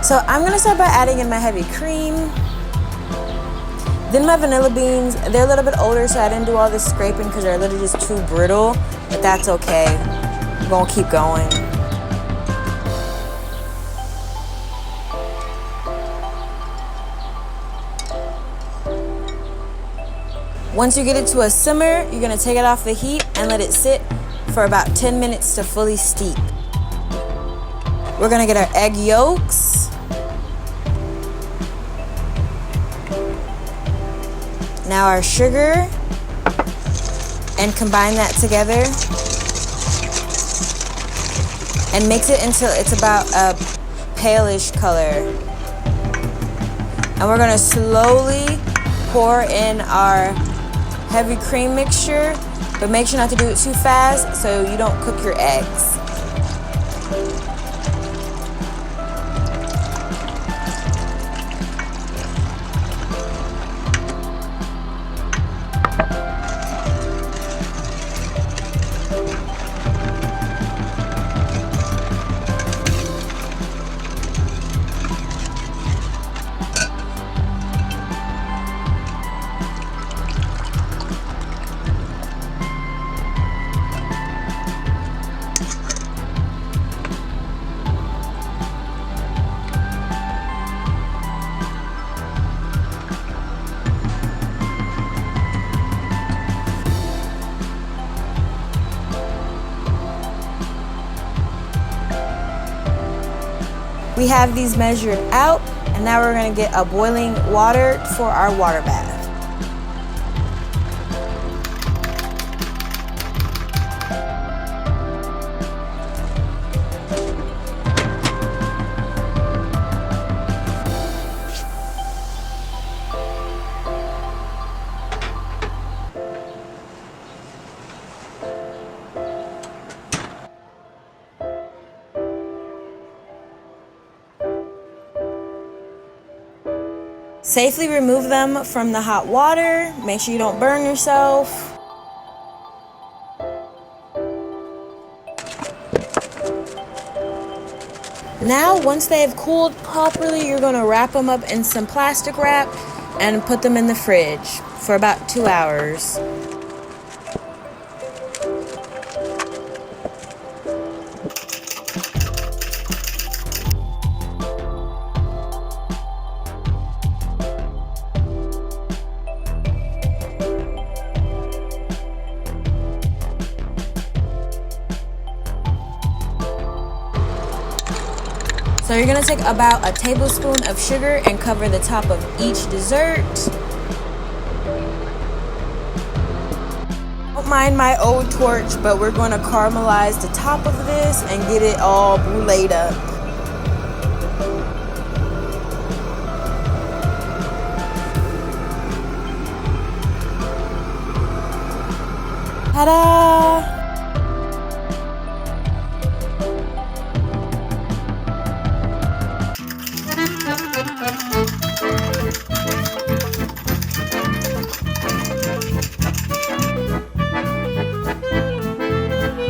So I'm gonna start by adding in my heavy cream. Then my vanilla beans. They're a little bit older, so I didn't do all this scraping because they're a little just too brittle, but that's okay. I'm gonna keep going. Once you get it to a simmer, you're gonna take it off the heat and let it sit for about 10 minutes to fully steep. We're gonna get our egg yolks. Now our sugar, and combine that together and mix it until it's about a palish color. And we're gonna slowly pour in our heavy cream mixture, but make sure not to do it too fast so you don't cook your eggs. We have these measured out, and now we're gonna get a boiling water for our water bath. Safely remove them from the hot water. Make sure you don't burn yourself. Now, once they have cooled properly, you're gonna wrap them up in some plastic wrap and put them in the fridge for about 2 hours. So you're gonna take about a tablespoon of sugar and cover the top of each dessert. Don't mind my old torch, but we're gonna caramelize the top of this and get it all bruleed up. Ta-da!